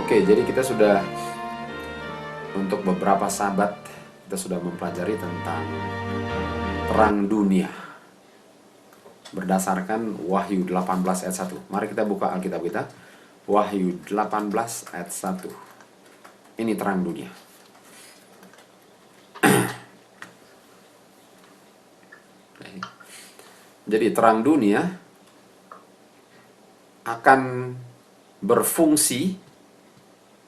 Oke, jadi kita sudah, untuk beberapa sahabat, kita sudah mempelajari tentang terang dunia berdasarkan Wahyu 18 ayat 1. Mari kita buka Alkitab kita. Wahyu 18 ayat 1. Ini terang dunia. Jadi terang dunia akan berfungsi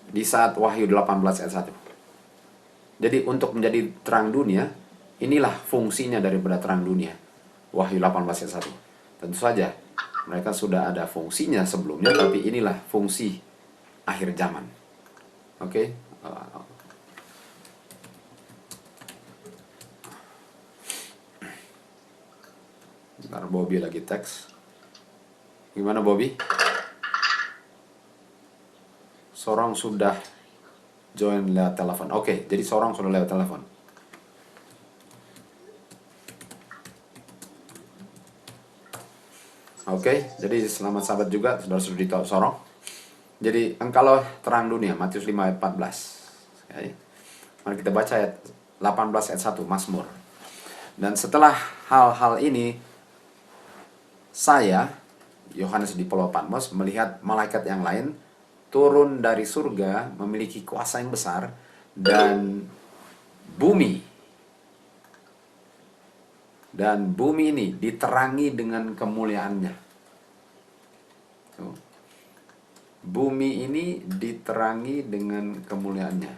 di saat Wahyu 18 ayat 1. Jadi untuk menjadi terang dunia, inilah fungsinya daripada terang dunia. Wahyu 18 ayat 1. Tentu saja mereka sudah ada fungsinya sebelumnya, tapi inilah fungsi akhir zaman. Oke? Bentar, Bobby lagi teks. Gimana Bobby? Seorang sudah join lewat telepon. Oke, jadi seorang sudah lewat telepon. Oke, jadi selamat sahabat juga, saudara-saudari sorong. Jadi engkaulah terang dunia, Matius 5 ayat 14. Oke. Mari kita baca ayat 18 ayat 1, Mazmur. Dan setelah hal-hal ini, saya, Yohanes di Pulau Patmos, melihat malaikat yang lain turun dari surga memiliki kuasa yang besar, dan bumi ini diterangi dengan kemuliaannya. Bumi ini diterangi dengan kemuliaannya.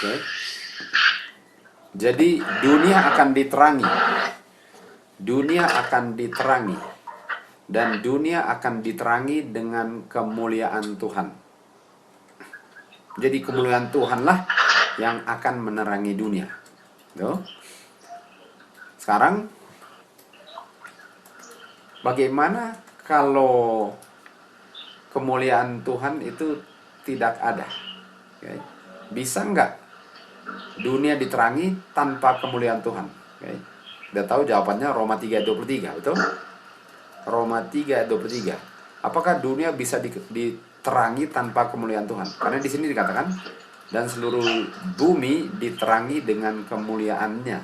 Okay. Jadi dunia akan diterangi. Dunia akan diterangi. Dan dunia akan diterangi dengan kemuliaan Tuhan. Jadi kemuliaan Tuhanlah yang akan menerangi dunia. Tuh. Sekarang, bagaimana kalau kemuliaan Tuhan itu tidak ada? Okay. Bisa nggak dunia diterangi tanpa kemuliaan Tuhan? Okay. Udah tahu jawabannya Roma 3:23, betul? Roma 3:23. Apakah dunia bisa diterangi tanpa kemuliaan Tuhan? Karena di sini dikatakan, dan seluruh bumi diterangi dengan kemuliaannya.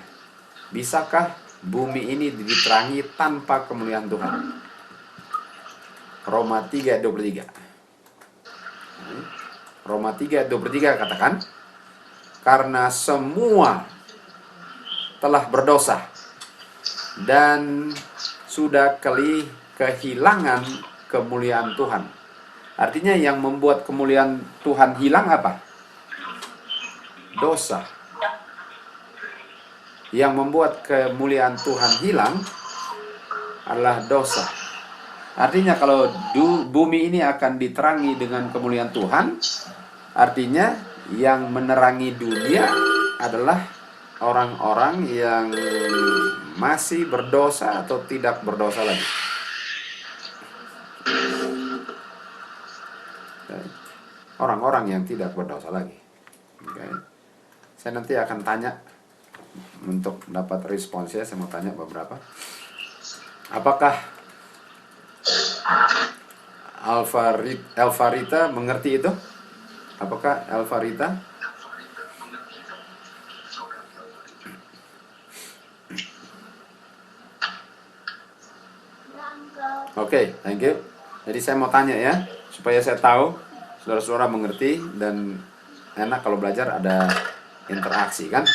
Bisakah bumi ini diterangi tanpa kemuliaan Tuhan? Roma 3:23. Roma 3:23 katakan, karena semua telah berdosa dan sudah kehilangan kemuliaan Tuhan. Artinya yang membuat kemuliaan Tuhan hilang apa? Dosa. Yang membuat kemuliaan Tuhan hilang adalah dosa. Artinya kalau bumi ini akan diterangi dengan kemuliaan Tuhan, artinya yang menerangi dunia adalah orang-orang yang masih berdosa atau tidak berdosa lagi. Orang-orang yang tidak berdosa lagi. Okay. Saya nanti akan tanya untuk dapat responsnya. Saya mau tanya beberapa. Apakah Elvarita mengerti itu? Apakah Elvarita? Oke, thank you. Jadi saya mau tanya ya, supaya saya tahu saudara-saudara mengerti, dan enak kalau belajar ada interaksi kan.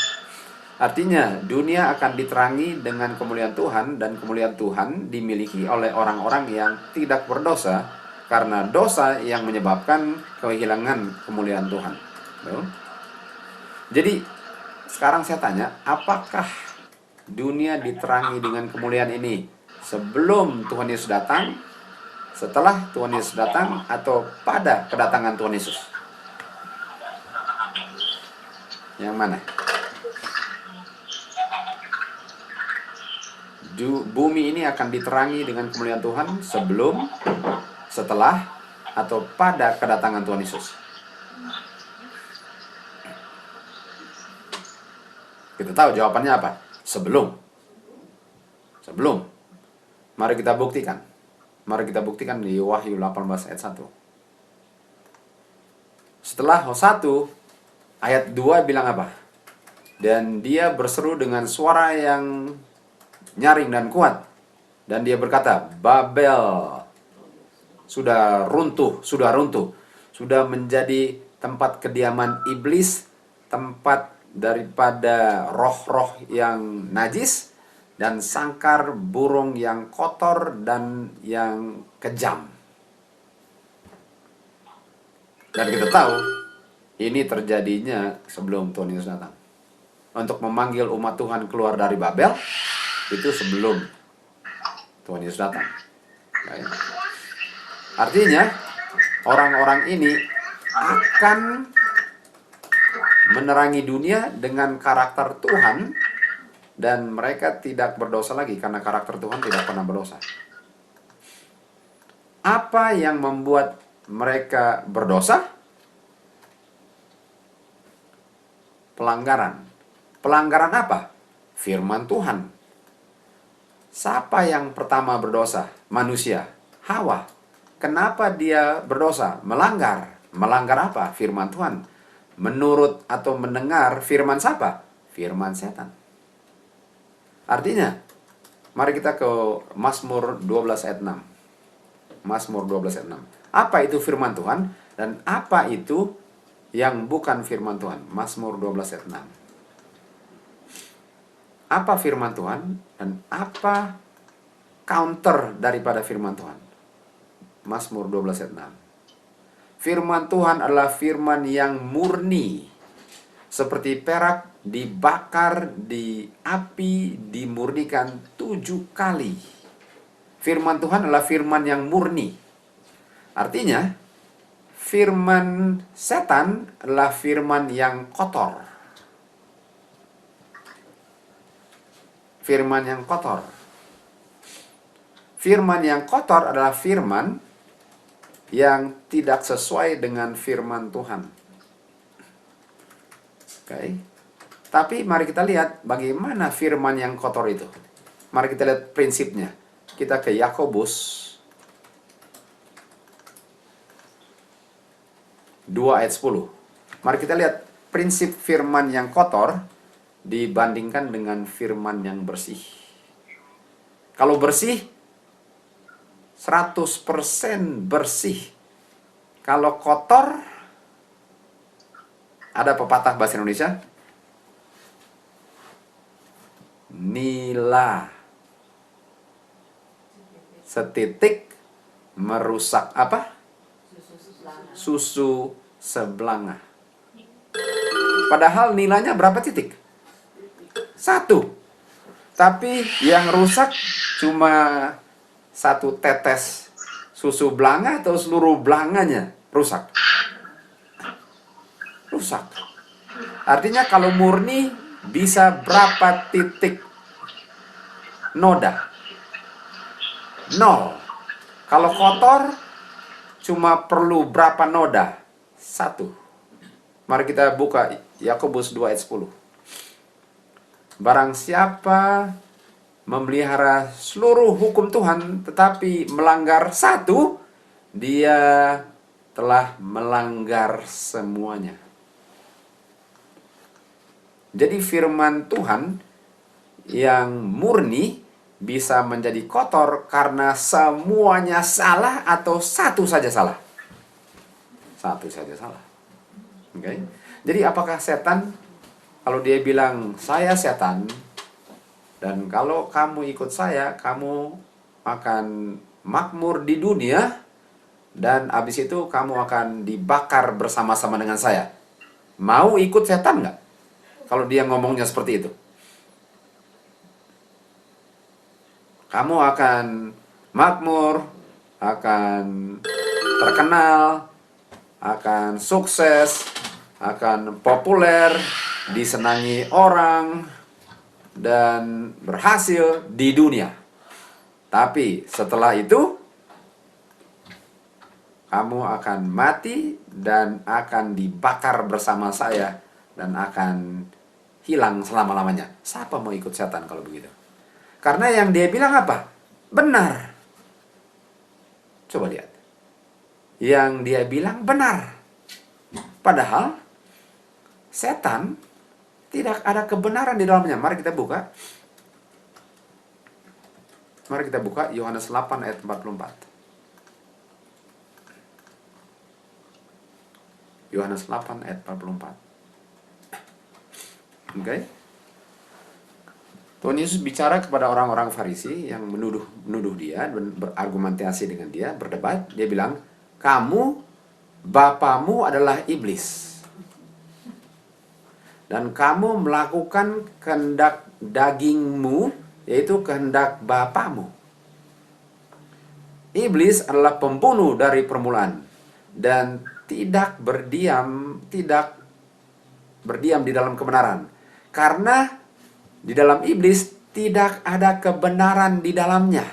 Artinya dunia akan diterangi dengan kemuliaan Tuhan, dan kemuliaan Tuhan dimiliki oleh orang-orang yang tidak berdosa, karena dosa yang menyebabkan kehilangan kemuliaan Tuhan. Jadi sekarang saya tanya, apakah dunia diterangi dengan kemuliaan ini sebelum Tuhan Yesus datang, setelah Tuhan Yesus datang, atau pada kedatangan Tuhan Yesus? Yang mana? Bumi ini akan diterangi dengan kemuliaan Tuhan sebelum, setelah, atau pada kedatangan Tuhan Yesus? Kita tahu jawabannya apa? Sebelum. Sebelum. Mari kita buktikan. Mari kita buktikan di Wahyu 18 ayat 1. Setelah 1 ayat 2 bilang apa? Dan dia berseru dengan suara yang nyaring dan kuat. Dan dia berkata, Babel sudah runtuh. Sudah menjadi tempat kediaman iblis, tempat daripada roh-roh yang najis, dan sangkar burung yang kotor dan yang kejam. Dan kita tahu, ini terjadinya sebelum Tuhan Yesus datang. Untuk memanggil umat Tuhan keluar dari Babel, itu sebelum Tuhan Yesus datang. Baik. Artinya, orang-orang ini akan menerangi dunia dengan karakter Tuhan, dan mereka tidak berdosa lagi karena karakter Tuhan tidak pernah berdosa. Apa yang membuat mereka berdosa? Pelanggaran. Pelanggaran apa? Firman Tuhan. Siapa yang pertama berdosa? Manusia. Hawa. Kenapa dia berdosa? Melanggar. Melanggar apa? Firman Tuhan. Menurut atau mendengar firman siapa? Firman setan. Artinya, mari kita ke Mazmur 12 ayat 6. Mazmur 12 ayat 6. Apa itu firman Tuhan dan apa itu yang bukan firman Tuhan? Mazmur 12 ayat 6. Apa firman Tuhan dan apa counter daripada firman Tuhan? Mazmur 12 ayat 6. Firman Tuhan adalah firman yang murni, seperti perak dibakar di api, dimurnikan 7 kali. Firman Tuhan adalah firman yang murni. Artinya, firman setan adalah firman yang kotor. Firman yang kotor. Firman yang kotor adalah firman yang tidak sesuai dengan firman Tuhan. Oke. Tapi mari kita lihat bagaimana firman yang kotor itu. Mari kita lihat prinsipnya. Kita ke Yakobus 2 ayat 10. Mari kita lihat prinsip firman yang kotor dibandingkan dengan firman yang bersih. Kalau bersih, 100% bersih. Kalau kotor, ada pepatah bahasa Indonesia, nila setitik merusak apa? Susu sebelanga. Padahal nilainya berapa titik? 1. Tapi yang rusak cuma 1 tetes susu belanga atau seluruh belanganya rusak? Rusak. Artinya kalau murni bisa berapa titik noda? 0. Kalau kotor cuma perlu berapa noda? 1. Mari kita buka Yakobus 2 ayat 10. Barang siapa memelihara seluruh hukum Tuhan tetapi melanggar 1, dia telah melanggar semuanya. Jadi firman Tuhan yang murni bisa menjadi kotor karena semuanya salah atau 1 saja salah. 1 saja salah. Oke. Jadi apakah setan, kalau dia bilang saya setan, dan kalau kamu ikut saya, kamu akan makmur di dunia, dan habis itu kamu akan dibakar bersama-sama dengan saya. Mau ikut setan nggak? Kalau dia ngomongnya seperti itu. Kamu akan makmur, akan terkenal, akan sukses, akan populer, disenangi orang, dan berhasil di dunia. Tapi setelah itu, kamu akan mati dan akan dibakar bersama saya dan akan hilang selama-lamanya. Siapa mau ikut setan kalau begitu? Karena yang dia bilang apa? Benar. Coba lihat. Yang dia bilang benar. Padahal setan tidak ada kebenaran di dalamnya. Mari kita buka. Mari kita buka Yohanes 8 ayat 44. Yohanes 8 ayat 44. Oke. Tuhan Yesus bicara kepada orang-orang Farisi yang menuduh dia, berargumentasi dengan dia, berdebat. Dia bilang, kamu, bapamu adalah iblis. Dan kamu melakukan kehendak dagingmu, yaitu kehendak bapamu. Iblis adalah pembunuh dari permulaan dan tidak berdiam di dalam kebenaran. Karena di dalam iblis tidak ada kebenaran di dalamnya.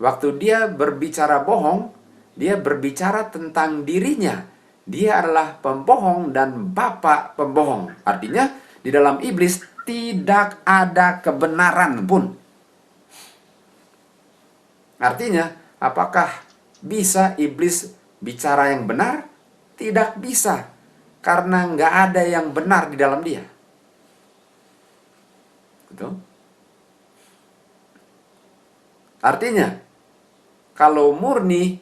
Waktu dia berbicara bohong, dia berbicara tentang dirinya. Dia adalah pembohong dan bapa pembohong. Artinya di dalam iblis tidak ada kebenaran pun. Artinya, apakah bisa iblis bicara yang benar? Tidak bisa. Karena nggak ada yang benar di dalam dia. Betul? Artinya, kalau murni,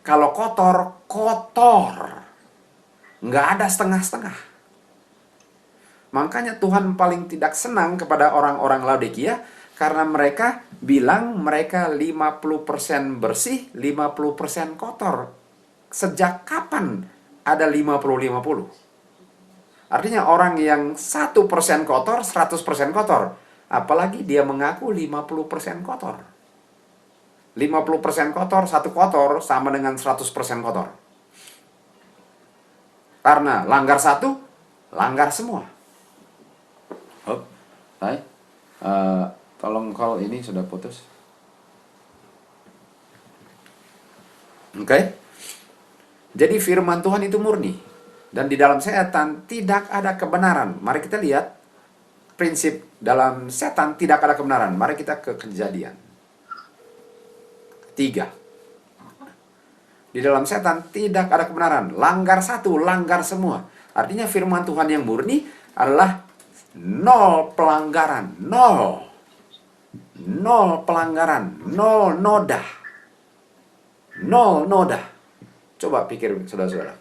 kalau kotor, kotor. Nggak ada setengah-setengah. Makanya Tuhan paling tidak senang kepada orang-orang Laodikia karena mereka bilang mereka 50% bersih, 50% kotor. Sejak kapan ada 50-50? Artinya orang yang 1% kotor, 100% kotor. Apalagi dia mengaku 50% kotor. 50% kotor, satu kotor sama dengan 100% kotor. Karena langgar satu, langgar semua. Hai, tolong kalau ini sudah putus. Oke. Jadi firman Tuhan itu murni. Dan di dalam setan tidak ada kebenaran. Mari kita lihat prinsip dalam setan tidak ada kebenaran. Mari kita ke Kejadian 3. Di dalam setan tidak ada kebenaran. Langgar satu, langgar semua. Artinya firman Tuhan yang murni adalah nol pelanggaran, nol pelanggaran, nol noda. Coba pikir saudara-saudara.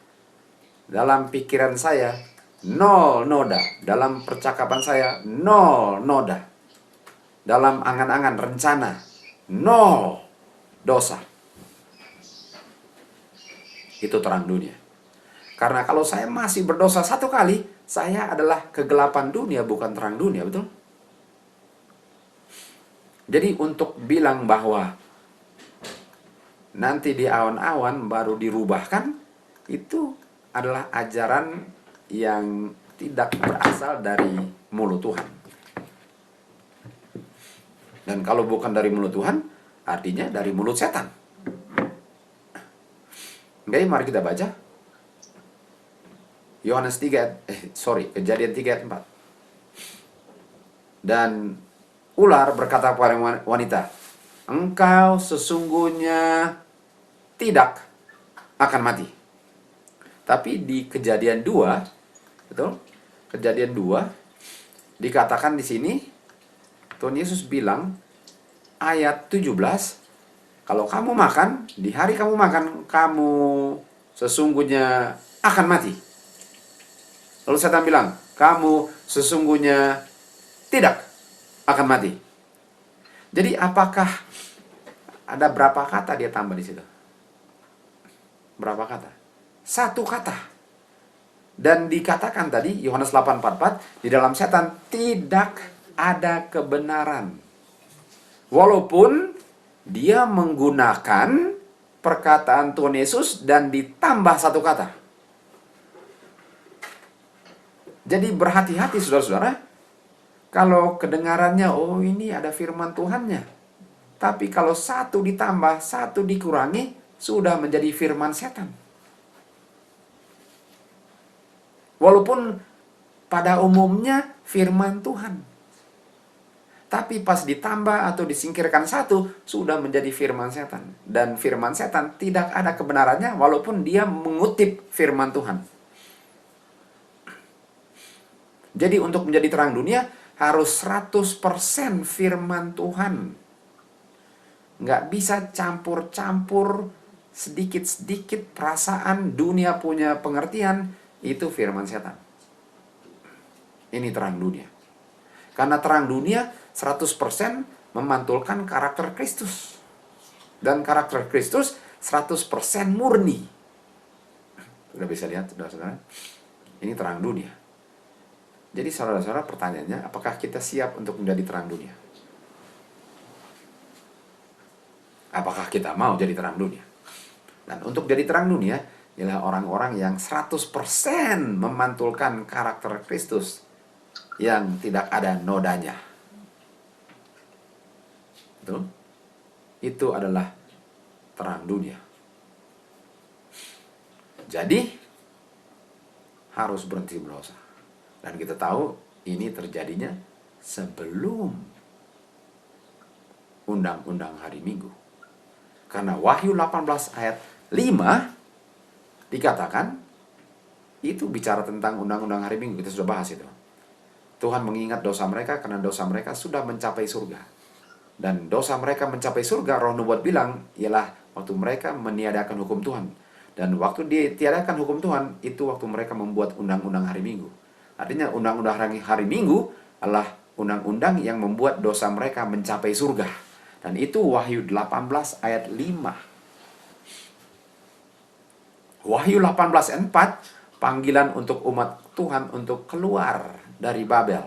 Dalam pikiran saya, nol noda. Dalam percakapan saya, nol noda. Dalam angan-angan rencana, nol dosa. Itu terang dunia. Karena kalau saya masih berdosa satu kali, saya adalah kegelapan dunia, bukan terang dunia, betul? Jadi untuk bilang bahwa nanti di awan-awan baru dirubahkan, itu adalah ajaran yang tidak berasal dari mulut Tuhan. Dan kalau bukan dari mulut Tuhan, artinya dari mulut setan. Oke, mari kita baca. Kejadian 3 ayat 4. Dan ular berkata kepada wanita, engkau sesungguhnya tidak akan mati. Tapi di Kejadian 2, betul? Kejadian 2 dikatakan di sini Tuhan Yesus bilang ayat 17, kalau kamu makan, di hari kamu makan, kamu sesungguhnya akan mati. Lalu setan bilang, kamu sesungguhnya tidak akan mati. Jadi apakah ada berapa kata dia tambah di situ? Berapa kata? Satu kata. Dan dikatakan tadi, Yohanes 8:44, di dalam setan tidak ada kebenaran. Walaupun dia menggunakan perkataan Tuhan Yesus dan ditambah satu kata. Jadi berhati-hati saudara-saudara. Kalau kedengarannya, oh ini ada firman Tuhannya. Tapi kalau satu ditambah, satu dikurangi, sudah menjadi firman setan. Walaupun pada umumnya firman Tuhan. Tapi pas ditambah atau disingkirkan satu, sudah menjadi firman setan. Dan firman setan tidak ada kebenarannya walaupun dia mengutip firman Tuhan. Jadi untuk menjadi terang dunia, harus 100% firman Tuhan. Nggak bisa campur-campur sedikit-sedikit perasaan dunia punya pengertian, itu firman setan. Ini terang dunia. Karena terang dunia 100% memantulkan karakter Kristus. Dan karakter Kristus 100% murni. Sudah bisa lihat, saudara-saudara? Ini terang dunia. Jadi saudara-saudara, pertanyaannya, apakah kita siap untuk menjadi terang dunia? Apakah kita mau jadi terang dunia? Dan untuk jadi terang dunia, ialah orang-orang yang 100% memantulkan karakter Kristus yang tidak ada nodanya. Betul? Itu adalah terang dunia. Jadi, harus berhenti berdosa. Dan kita tahu ini terjadinya sebelum undang-undang hari Minggu. Karena Wahyu 18 ayat 5 dikatakan, itu bicara tentang undang-undang hari Minggu. Kita sudah bahas itu. Tuhan mengingat dosa mereka karena dosa mereka sudah mencapai surga. Dan dosa mereka mencapai surga, Roh Nubuat bilang, ialah waktu mereka meniadakan hukum Tuhan. Dan waktu ditiadakan hukum Tuhan, itu waktu mereka membuat undang-undang hari Minggu. Artinya undang-undang hari Minggu adalah undang-undang yang membuat dosa mereka mencapai surga. Dan itu Wahyu 18 ayat 5. Wahyu 18 ayat 4, panggilan untuk umat Tuhan untuk keluar dari Babel.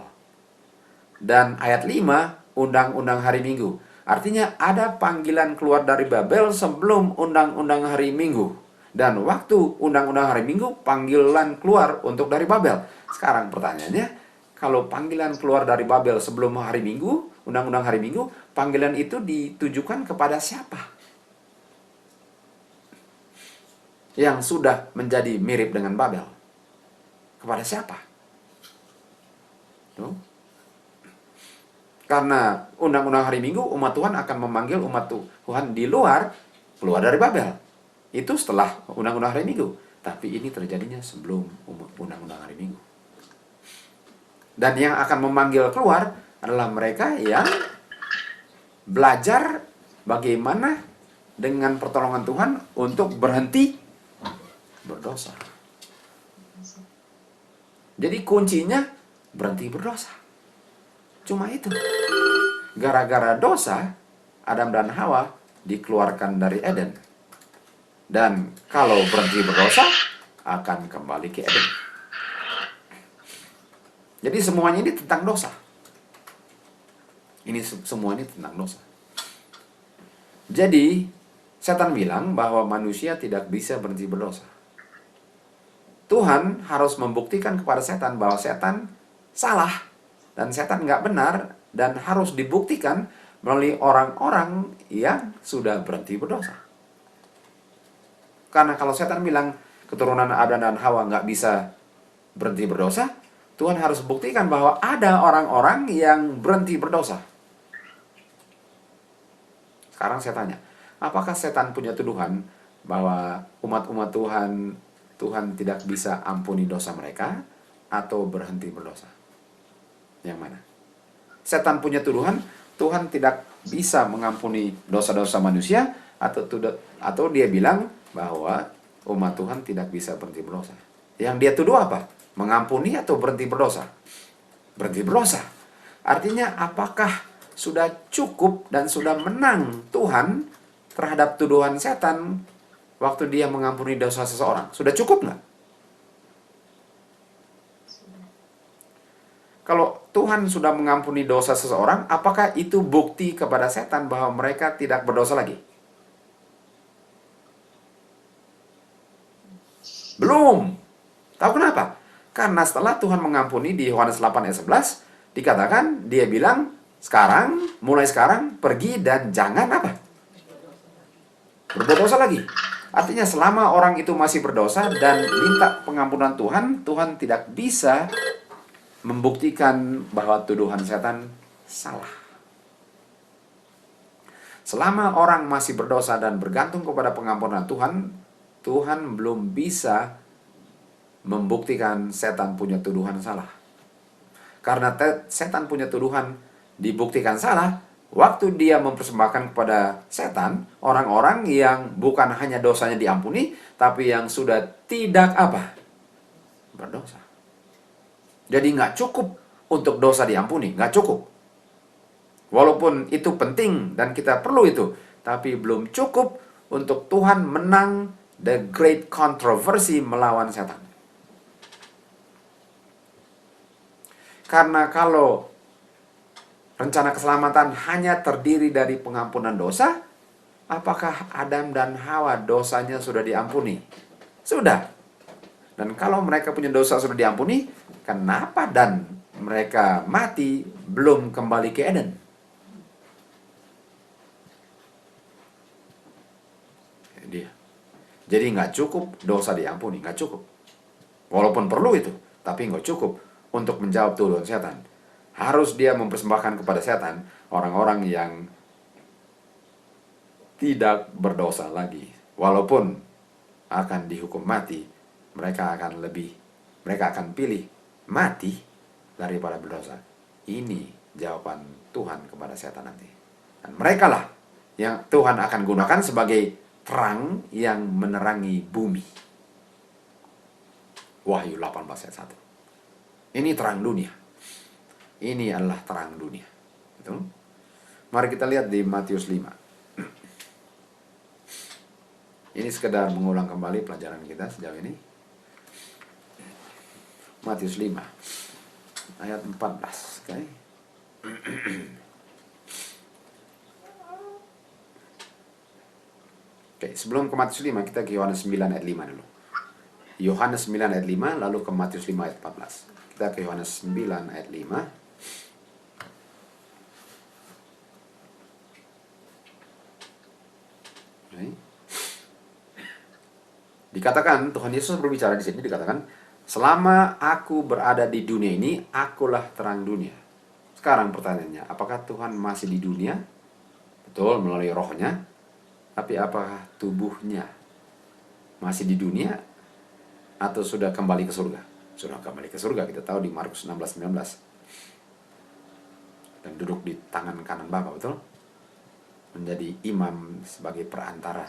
Dan ayat 5, undang-undang hari Minggu. Artinya ada panggilan keluar dari Babel sebelum undang-undang hari Minggu. Dan waktu undang-undang hari Minggu, panggilan keluar untuk dari Babel. Sekarang pertanyaannya, kalau panggilan keluar dari Babel sebelum hari Minggu, undang-undang hari Minggu, panggilan itu ditujukan kepada siapa? Yang sudah menjadi mirip dengan Babel. Kepada siapa? Tuh. Karena undang-undang hari Minggu, umat Tuhan akan memanggil umat Tuhan di luar, keluar dari Babel. Itu setelah undang-undang hari Minggu. Tapi ini terjadinya sebelum undang-undang hari Minggu. Dan yang akan memanggil keluar adalah mereka yang belajar bagaimana dengan pertolongan Tuhan untuk berhenti berdosa. Jadi kuncinya berhenti berdosa. Cuma itu. Gara-gara dosa, Adam dan Hawa dikeluarkan dari Eden. Dan kalau berhenti berdosa, akan kembali ke Eden. Jadi semuanya ini tentang dosa. Ini semua ini tentang dosa. Jadi, setan bilang bahwa manusia tidak bisa berhenti berdosa. Tuhan harus membuktikan kepada setan bahwa setan salah. Dan setan nggak benar. Dan harus dibuktikan melalui orang-orang yang sudah berhenti berdosa. Karena kalau setan bilang keturunan Adam dan Hawa nggak bisa berhenti berdosa, Tuhan harus buktikan bahwa ada orang-orang yang berhenti berdosa. Sekarang saya tanya, apakah setan punya tuduhan bahwa umat-umat Tuhan tidak bisa ampuni dosa mereka atau berhenti berdosa? Yang mana? Setan punya tuduhan Tuhan tidak bisa mengampuni dosa-dosa manusia atau dia bilang bahwa umat Tuhan tidak bisa berhenti berdosa. Yang dia tuduh apa? Mengampuni atau berhenti berdosa? Berhenti berdosa. Artinya apakah sudah cukup dan sudah menang Tuhan terhadap tuduhan setan waktu dia mengampuni dosa seseorang? Sudah cukup nggak? Kalau Tuhan sudah mengampuni dosa seseorang, apakah itu bukti kepada setan bahwa mereka tidak berdosa lagi? Belum. Tahu kenapa? Karena setelah Tuhan mengampuni di Yohanes 8 ayat 11, dikatakan, dia bilang, mulai sekarang, pergi dan jangan apa? Berbuat dosa lagi. Artinya selama orang itu masih berdosa dan minta pengampunan Tuhan, Tuhan tidak bisa membuktikan bahwa tuduhan setan salah. Selama orang masih berdosa dan bergantung kepada pengampunan Tuhan, Tuhan belum bisa membuktikan setan punya tuduhan salah. Karena setan punya tuduhan dibuktikan salah, waktu dia mempersembahkan kepada setan, orang-orang yang bukan hanya dosanya diampuni, tapi yang sudah tidak berdosa. Jadi nggak cukup untuk dosa diampuni, nggak cukup. Walaupun itu penting dan kita perlu itu, tapi belum cukup untuk Tuhan menang the great controversy melawan setan. Karena kalau rencana keselamatan hanya terdiri dari pengampunan dosa, apakah Adam dan Hawa dosanya sudah diampuni? Sudah. Dan kalau mereka punya dosa sudah diampuni, kenapa dan mereka mati belum kembali ke Eden? Dia. Jadi nggak cukup dosa diampuni, nggak cukup. Walaupun perlu itu, tapi nggak cukup untuk menjawab tuduhan setan. Harus dia mempersembahkan kepada setan orang-orang yang tidak berdosa lagi. Walaupun akan dihukum mati, mereka akan pilih mati daripada berdosa. Ini jawaban Tuhan kepada setan nanti. Dan mereka lah yang Tuhan akan gunakan sebagai terang yang menerangi bumi. Wahyu 18 ayat 1. Ini terang dunia. Ini adalah terang dunia. Betul? Mari kita lihat di Matius 5. Ini sekedar mengulang kembali pelajaran kita sejauh ini. Matius 5 ayat 14. Okay? Oke, sebelum ke Matius 5, kita ke Yohanes 9 ayat 5 dulu. Yohanes 9 ayat 5, lalu ke Matius 5 ayat 14. Kita ke Yohanes 9 ayat 5. Oke. Dikatakan, Tuhan Yesus berbicara di sini, dikatakan, selama aku berada di dunia ini, akulah terang dunia. Sekarang pertanyaannya, apakah Tuhan masih di dunia? Betul, melalui rohnya. Tapi apakah tubuhnya masih di dunia atau sudah kembali ke surga? Sudah kembali ke surga, kita tahu di Markus 16:19. Dan duduk di tangan kanan Bapa, betul? Menjadi imam sebagai perantara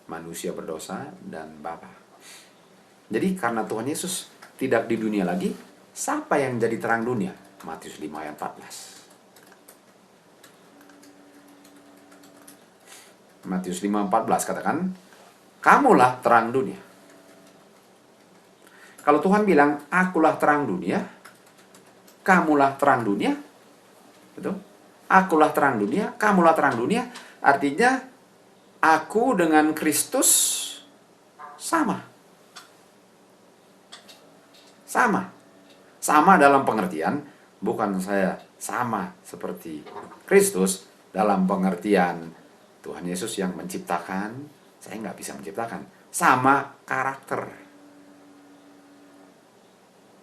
manusia berdosa dan Bapa. Jadi karena Tuhan Yesus tidak di dunia lagi, siapa yang jadi terang dunia? Matius 5 ayat 14. Matius 5:14 katakan, kamulah terang dunia. Kalau Tuhan bilang, akulah terang dunia, kamulah terang dunia, betul? Akulah terang dunia, kamulah terang dunia, artinya aku dengan Kristus sama. Sama. Sama dalam pengertian, bukan saya sama seperti Kristus dalam pengertian Tuhan Yesus yang menciptakan, saya nggak bisa menciptakan. Sama karakter.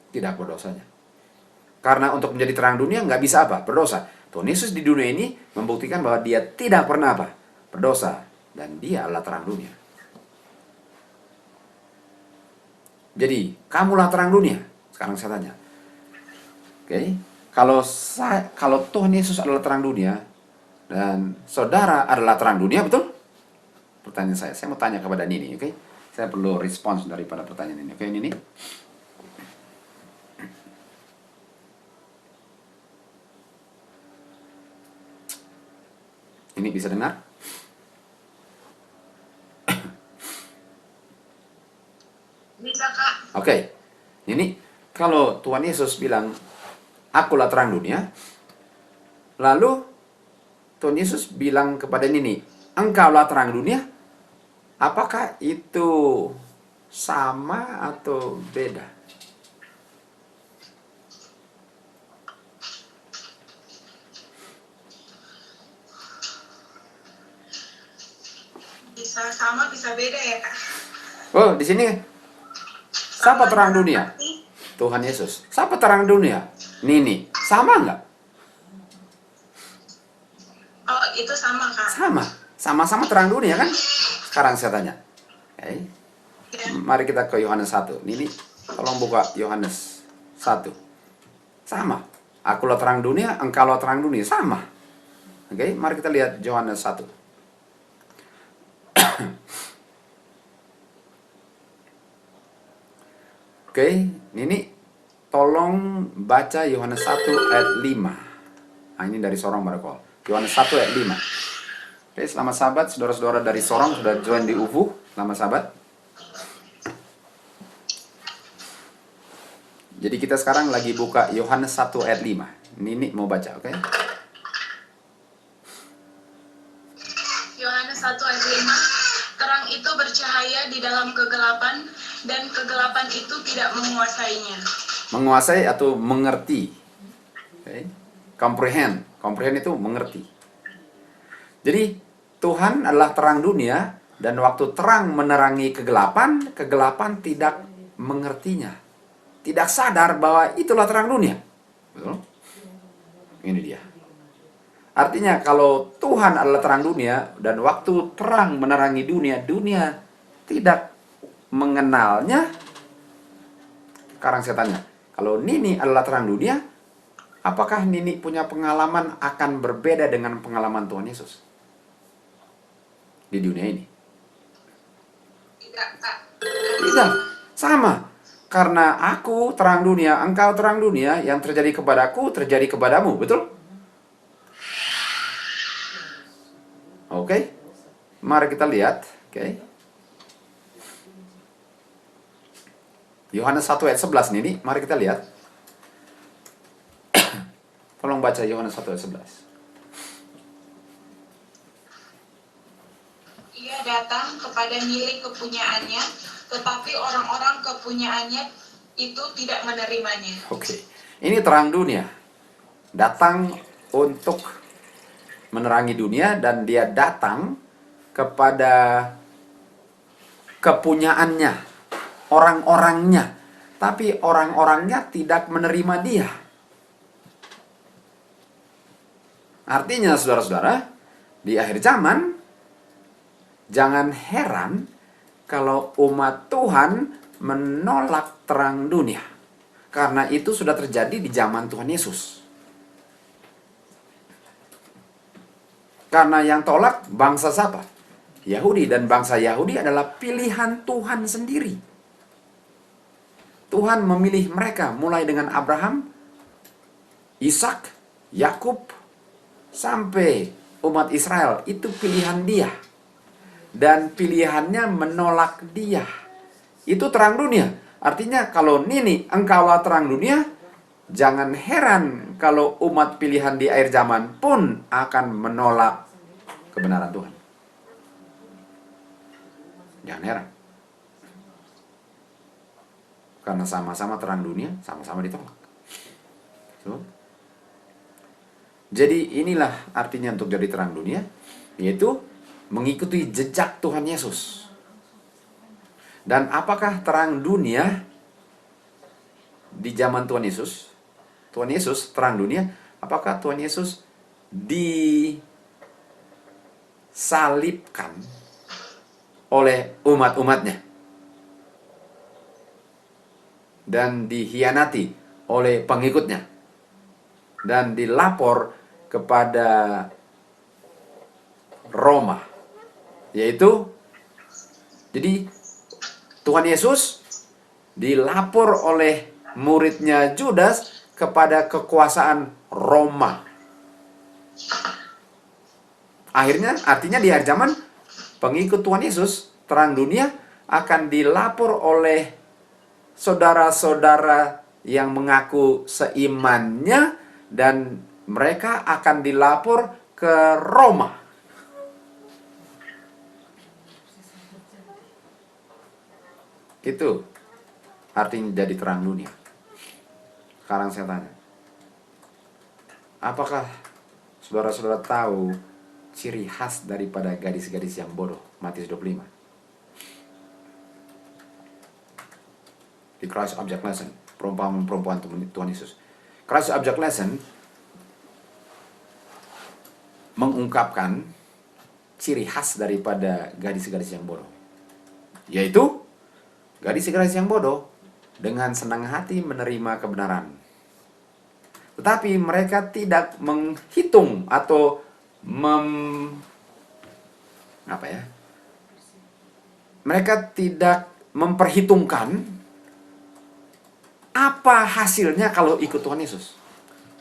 Tidak berdosanya. Karena untuk menjadi terang dunia nggak bisa berdosa. Tuhan Yesus di dunia ini membuktikan bahwa dia tidak pernah berdosa. Dan dia adalah terang dunia. Jadi, kamulah terang dunia. Sekarang saya tanya. Oke, kalau Tuhan Yesus adalah terang dunia, dan saudara adalah terang dunia, betul? Pertanyaan saya mau tanya kepada Nini, oke? Saya perlu respons daripada pertanyaan ini, oke Nini? Ini bisa dengar? Bisa, Kak. Oke, Nini, kalau Tuhan Yesus bilang, akulah terang dunia, lalu Tuhan Yesus bilang kepada Nini, engkaulah terang dunia. Apakah itu sama atau beda? Bisa sama, bisa beda ya, Kak. Oh, di sini siapa terang dunia? Tuhan Yesus. Siapa terang dunia? Nini. Sama nggak? Oh, itu sama, Kak. Sama. Sama-sama terang dunia kan? Sekarang saya tanya. Oke. Ya. Mari kita ke Yohanes 1. Nini, tolong buka Yohanes 1. Sama. Akulah terang dunia, engkaulah terang dunia. Sama. Oke, mari kita lihat Yohanes 1. Oke, Nini, tolong baca Yohanes 1 ayat 5. Nah, ini dari Sorong Barakol. Yohanes 1 ayat 5. Oke, selamat sahabat, saudara-saudara dari Sorong sudah join di UFU. Selamat sahabat. Jadi kita sekarang lagi buka Yohanes 1 ayat 5. Nini mau baca, oke? Yohanes 1 ayat 5. Terang itu bercahaya di dalam kegelapan, dan kegelapan itu tidak menguasainya. Menguasai atau mengerti. Okay. Comprehend. Comprehend itu mengerti. Jadi Tuhan adalah terang dunia, dan waktu terang menerangi kegelapan, kegelapan tidak mengertinya. Tidak sadar bahwa itulah terang dunia. Betul? Ini dia. Artinya kalau Tuhan adalah terang dunia, dan waktu terang menerangi dunia, dunia tidak mengenalnya. Sekarang saya tanya, kalau Nini adalah terang dunia, apakah Nini punya pengalaman akan berbeda dengan pengalaman Tuhan Yesus di dunia ini? Tidak, Kak. Tidak, sama. Karena aku terang dunia, engkau terang dunia, yang terjadi kepadaku terjadi kepadamu, betul? Oke, mari kita lihat. Oke. Yohanes 1 ayat 11 Nini, mari kita lihat. Tolong baca Yohanes 1 ayat 11. Ia datang kepada milik kepunyaannya, tetapi orang-orang kepunyaannya itu tidak menerimanya. Oke. Ini terang dunia. Datang untuk menerangi dunia, dan dia datang kepada kepunyaannya, orang-orangnya. Tapi orang-orangnya tidak menerima dia. Artinya saudara-saudara, di akhir zaman, jangan heran kalau umat Tuhan menolak terang dunia. Karena itu sudah terjadi di zaman Tuhan Yesus. Karena yang tolak bangsa siapa? Yahudi. Dan bangsa Yahudi adalah pilihan Tuhan sendiri. Tuhan memilih mereka mulai dengan Abraham, Ishak, Yakub, sampai umat Israel. Itu pilihan dia. Dan pilihannya menolak dia. Itu terang dunia. Artinya kalau Nini, engkaulah terang dunia, jangan heran kalau umat pilihan di akhir zaman pun akan menolak kebenaran Tuhan. Jangan heran. Karena sama-sama terang dunia, sama-sama ditolak. So, jadi inilah artinya untuk jadi terang dunia, yaitu mengikuti jejak Tuhan Yesus. Dan apakah terang dunia di zaman Tuhan Yesus? Tuhan Yesus terang dunia, apakah Tuhan Yesus disalibkan oleh umat-umatnya dan dihianati oleh pengikutnya dan dilapor kepada Roma, yaitu jadi Tuhan Yesus dilapor oleh muridnya Judas kepada kekuasaan Roma. Akhirnya, artinya di akhir zaman, pengikut Tuhan Yesus, terang dunia, akan dilapor oleh saudara-saudara yang mengaku seimannya, dan mereka akan dilapor ke Roma. Itu artinya jadi terang dunia. Sekarang saya tanya, apakah saudara-saudara tahu ciri khas daripada gadis-gadis yang bodoh? Matius 25. Di Christ Object Lesson, perumpamaan Tuhan Yesus. Christ Object Lesson mengungkapkan ciri khas daripada gadis-gadis yang bodoh. Yaitu, gadis-gadis yang bodoh dengan senang hati menerima kebenaran. Tetapi mereka tidak menghitung atau mereka tidak memperhitungkan apa hasilnya kalau ikut Tuhan Yesus.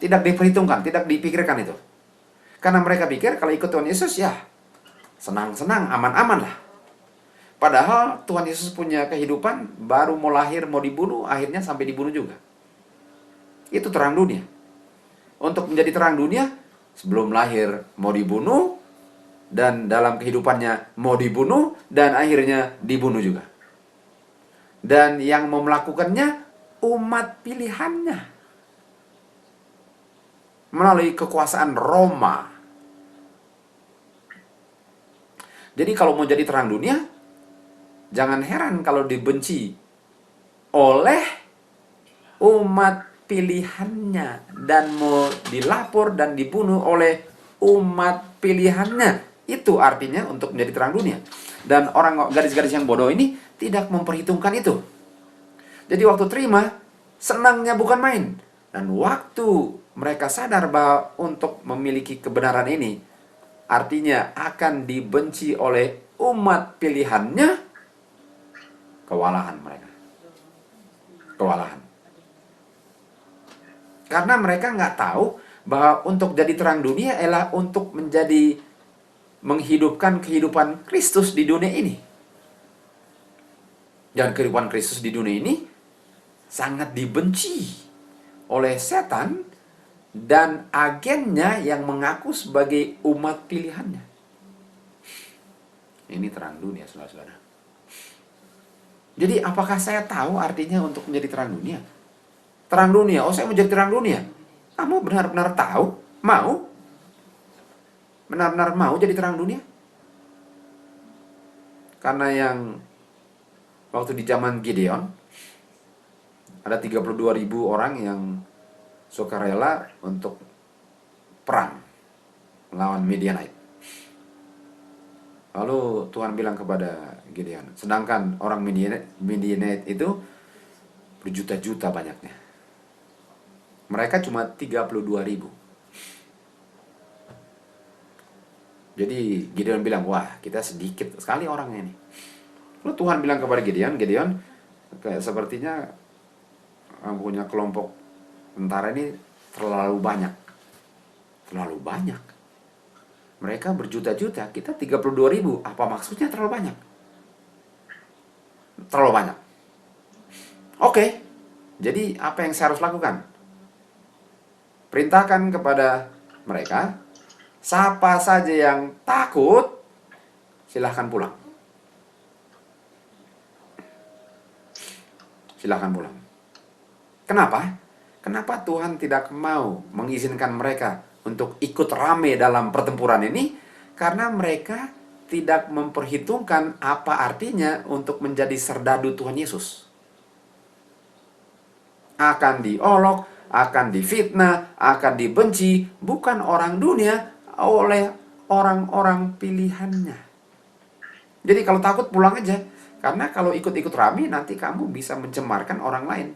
Tidak diperhitungkan, tidak dipikirkan itu. Karena mereka pikir kalau ikut Tuhan Yesus ya senang-senang, aman-aman lah. Padahal Tuhan Yesus punya kehidupan, baru mau lahir, mau dibunuh, akhirnya sampai dibunuh juga. Itu terang dunia. Untuk menjadi terang dunia, sebelum lahir mau dibunuh, dan dalam kehidupannya mau dibunuh, dan akhirnya dibunuh juga. Dan yang mau melakukannya, umat pilihannya. Melalui kekuasaan Roma. Jadi kalau mau jadi terang dunia, jangan heran kalau dibenci oleh umat pilihannya dan mau dilapor dan dibunuh oleh umat pilihannya. Itu artinya untuk menjadi terang dunia. Dan orang gadis-gadis yang bodoh ini tidak memperhitungkan itu. Jadi waktu terima, senangnya bukan main. Dan waktu mereka sadar bahwa untuk memiliki kebenaran ini artinya akan dibenci oleh umat pilihannya, kewalahan mereka. Kewalahan. Karena mereka nggak tahu bahwa untuk jadi terang dunia adalah untuk menghidupkan kehidupan Kristus di dunia ini. Dan kehidupan Kristus di dunia ini sangat dibenci oleh setan dan agennya yang mengaku sebagai umat pilihannya. Ini terang dunia, saudara-saudara. Jadi apakah saya tahu artinya untuk menjadi terang dunia? Terang dunia, oh saya mau jadi terang dunia. Kamu benar-benar tahu? Mau? Benar-benar mau jadi terang dunia? Karena yang waktu di zaman Gideon, ada 32.000 orang yang sukarela untuk perang melawan Midianite. Lalu Tuhan bilang kepada Gideon, sedangkan orang Midianite itu berjuta-juta banyaknya. Mereka cuma 32.000. Jadi Gideon bilang, wah kita sedikit sekali orangnya ini. Lalu Tuhan bilang kepada Gideon, sepertinya punya kelompok tentara ini terlalu banyak. Terlalu banyak. Mereka berjuta-juta, kita 32.000. Apa maksudnya terlalu banyak? Terlalu banyak. Oke, jadi apa yang saya harus lakukan? Perintahkan kepada mereka, siapa saja yang takut, silahkan pulang. Silahkan pulang. Kenapa? Kenapa Tuhan tidak mau mengizinkan mereka untuk ikut rame dalam pertempuran ini? Karena mereka tidak memperhitungkan apa artinya untuk menjadi serdadu Tuhan Yesus. Akan diolok, akan difitnah, akan dibenci, bukan orang dunia, oleh orang-orang pilihannya. Jadi kalau takut pulang aja. Karena kalau ikut-ikut rame, nanti kamu bisa mencemarkan orang lain.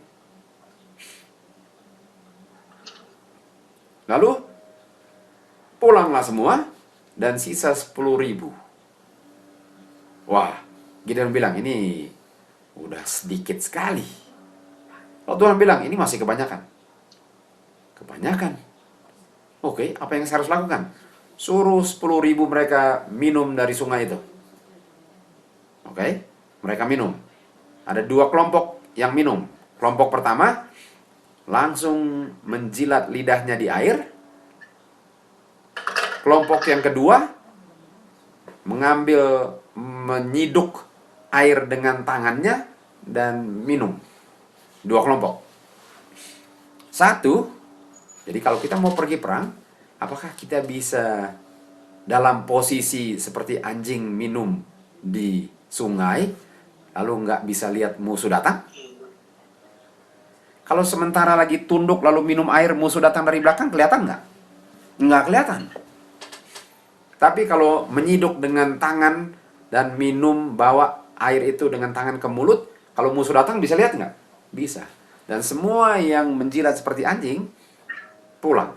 Lalu, pulanglah semua, dan sisa 10.000. Wah, Gideon bilang, ini udah sedikit sekali. Lalu Tuhan bilang, ini masih kebanyakan. Kebanyakan. Oke, apa yang saya harus lakukan? Suruh 10.000 mereka minum dari sungai itu. Oke, mereka minum. Ada 2 kelompok yang minum. Kelompok pertama langsung menjilat lidahnya di air. Kelompok yang kedua menyiduk air dengan tangannya dan minum. 2 kelompok. 1, jadi kalau kita mau pergi perang, apakah kita bisa dalam posisi seperti anjing minum di sungai, lalu nggak bisa lihat musuh datang? Kalau sementara lagi tunduk lalu minum air, musuh datang dari belakang, kelihatan nggak? Nggak kelihatan. Tapi kalau menyiduk dengan tangan dan minum, bawa air itu dengan tangan ke mulut, kalau musuh datang bisa lihat nggak? Bisa. Dan semua yang menjilat seperti anjing, pulang.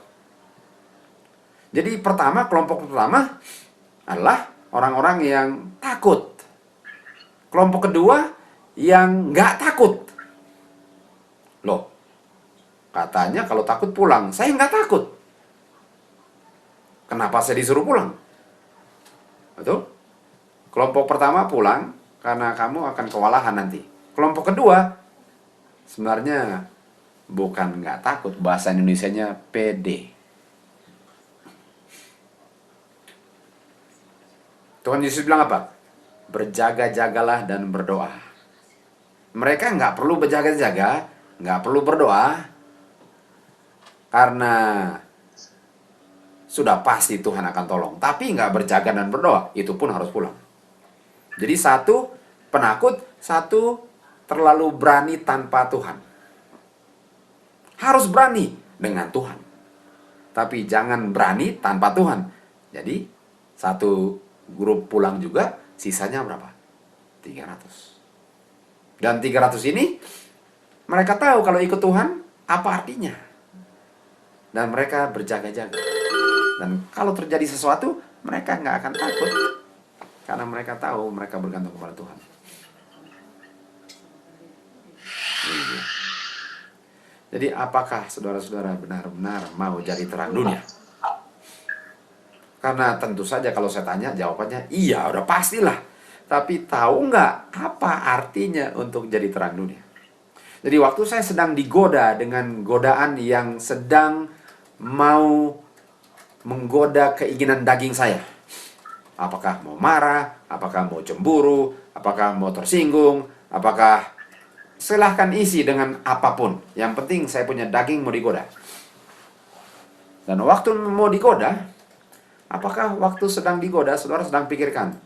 Jadi kelompok pertama adalah orang-orang yang takut. Kelompok kedua yang nggak takut. Loh, katanya kalau takut pulang. Saya nggak takut. Kenapa saya disuruh pulang? Betul? Kelompok pertama pulang karena kamu akan kewalahan nanti. Kelompok kedua sebenarnya bukan nggak takut. Bahasa Indonesianya pede. Tuhan Yesus bilang apa? Berjaga-jagalah dan berdoa. Mereka nggak perlu berjaga-jaga, nggak perlu berdoa, karena sudah pasti Tuhan akan tolong. Tapi nggak berjaga dan berdoa, itu pun harus pulang. Jadi satu penakut, satu terlalu berani tanpa Tuhan. Harus berani dengan Tuhan. Tapi jangan berani tanpa Tuhan. Jadi satu grup pulang juga, sisanya berapa? 300. Dan 300 ini, mereka tahu kalau ikut Tuhan, apa artinya. Dan mereka berjaga-jaga. Dan kalau terjadi sesuatu, mereka nggak akan takut. Karena mereka tahu mereka bergantung kepada Tuhan. Jadi apakah saudara-saudara benar-benar mau jadi terang dunia? Karena tentu saja kalau saya tanya, jawabannya iya, udah pastilah. Tapi tahu nggak apa artinya untuk jadi terang dunia? Jadi waktu saya sedang digoda dengan godaan yang sedang mau menggoda keinginan daging saya. Apakah mau marah, apakah mau cemburu, apakah mau tersinggung, apakah silahkan isi dengan apapun. Yang penting saya punya daging mau digoda. Dan waktu mau digoda, apakah waktu sedang digoda, saudara sedang pikirkan,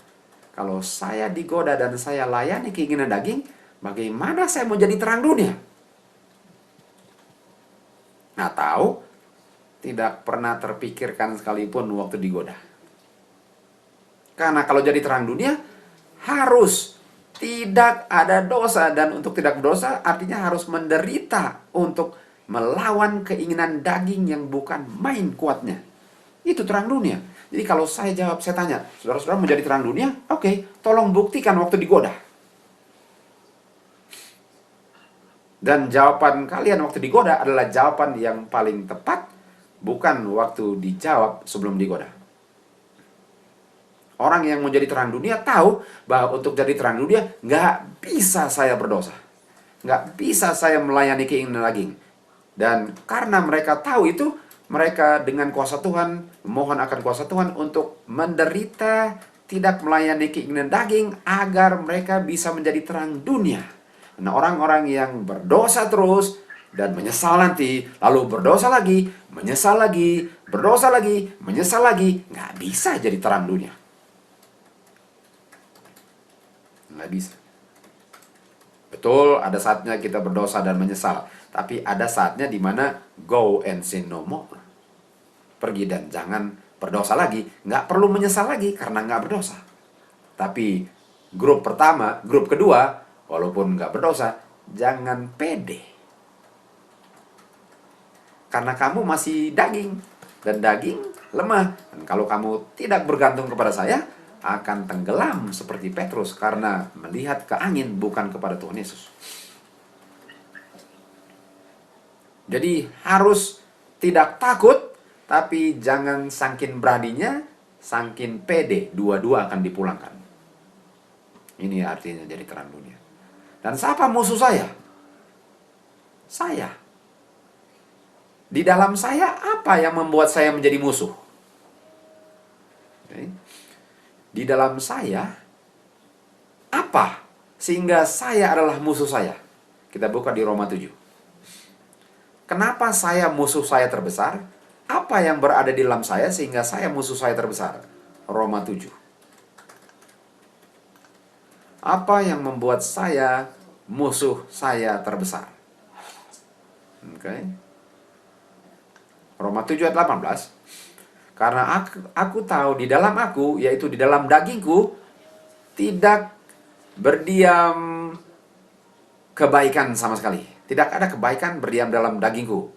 kalau saya digoda dan saya layani keinginan daging, bagaimana saya mau jadi terang dunia? Atau tidak pernah terpikirkan sekalipun waktu digoda. Karena kalau jadi terang dunia, harus tidak ada dosa. Dan untuk tidak berdosa, artinya harus menderita untuk melawan keinginan daging yang bukan main kuatnya. Itu terang dunia. Jadi kalau saya jawab, saya tanya, saudara-saudara menjadi terang dunia? Oke, tolong buktikan waktu digoda. Dan jawaban kalian waktu digoda adalah jawaban yang paling tepat, bukan waktu dijawab sebelum digoda. Orang yang mau jadi terang dunia tahu bahwa untuk jadi terang dunia nggak bisa saya berdosa. Nggak bisa saya melayani keinginan daging. Dan karena mereka tahu itu, mereka dengan kuasa Tuhan, memohon akan kuasa Tuhan untuk menderita, tidak melayani keinginan daging, agar mereka bisa menjadi terang dunia. Nah, orang-orang yang berdosa terus, dan menyesal nanti, lalu berdosa lagi, menyesal lagi, berdosa lagi, menyesal lagi, nggak bisa jadi terang dunia. Nggak bisa. Betul, ada saatnya kita berdosa dan menyesal. Tapi ada saatnya di mana go and sin no more. Pergi dan jangan berdosa lagi. Nggak perlu menyesal lagi karena nggak berdosa. Tapi grup pertama, grup kedua, walaupun nggak berdosa, jangan pede. Karena kamu masih daging. Dan daging lemah. Dan kalau kamu tidak bergantung kepada saya, akan tenggelam seperti Petrus karena melihat ke angin bukan kepada Tuhan Yesus. Jadi harus tidak takut, tapi jangan sangkin beraninya, sangkin pede, dua-dua akan dipulangkan. Ini artinya jadi terang dunia. Dan siapa musuh saya? Saya. Di dalam saya apa yang membuat saya menjadi musuh? Okay. Di dalam saya, apa sehingga saya adalah musuh saya? Kita buka di Roma 7. Kenapa saya musuh saya terbesar? Apa yang berada di dalam saya sehingga saya musuh saya terbesar? Roma 7. Apa yang membuat saya musuh saya terbesar? Oke. Roma 7 ayat 18. Karena aku tahu di dalam aku, yaitu di dalam dagingku, tidak berdiam kebaikan sama sekali. Tidak ada kebaikan berdiam dalam dagingku.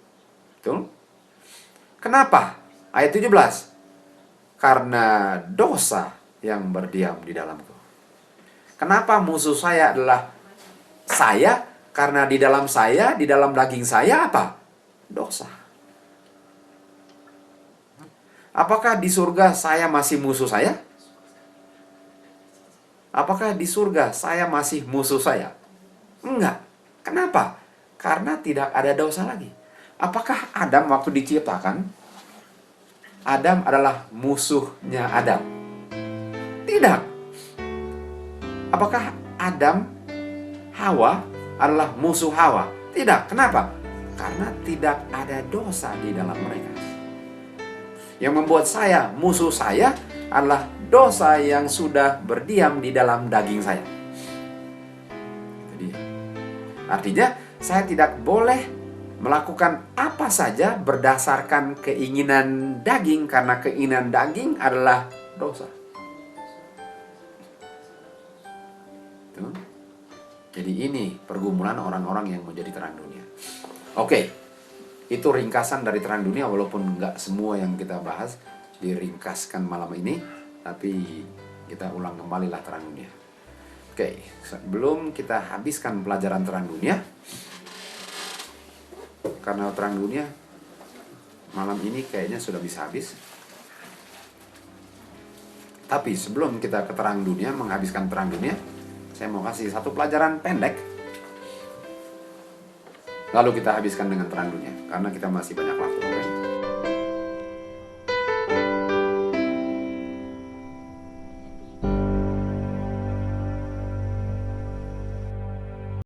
Betul? Kenapa? Ayat 17. Karena dosa yang berdiam di dalamku. Kenapa musuh saya adalah saya? Karena di dalam saya, di dalam daging saya apa? Dosa. Apakah di surga saya masih musuh saya? Apakah di surga saya masih musuh saya? Enggak. Kenapa? Karena tidak ada dosa lagi. Apakah Adam waktu diciptakan, Adam adalah musuhnya Adam? Tidak. Apakah Adam, Hawa adalah musuh Hawa? Tidak. Kenapa? Karena tidak ada dosa di dalam mereka. Yang membuat saya musuh saya adalah dosa yang sudah berdiam di dalam daging saya. Jadi, artinya saya tidak boleh melakukan apa saja berdasarkan keinginan daging, karena keinginan daging adalah dosa. Tuh. Jadi ini pergumulan orang-orang yang menjadi terang dunia. Oke. Itu ringkasan dari terang dunia, walaupun nggak semua yang kita bahas diringkaskan malam ini, tapi kita ulang kembali lah terang dunia. Oke, sebelum kita habiskan pelajaran terang dunia, karena terang dunia malam ini kayaknya sudah bisa habis. Tapi sebelum kita ke terang dunia, menghabiskan terang dunia, saya mau kasih satu pelajaran pendek. Lalu kita habiskan dengan terang dunia, karena kita masih banyak waktu.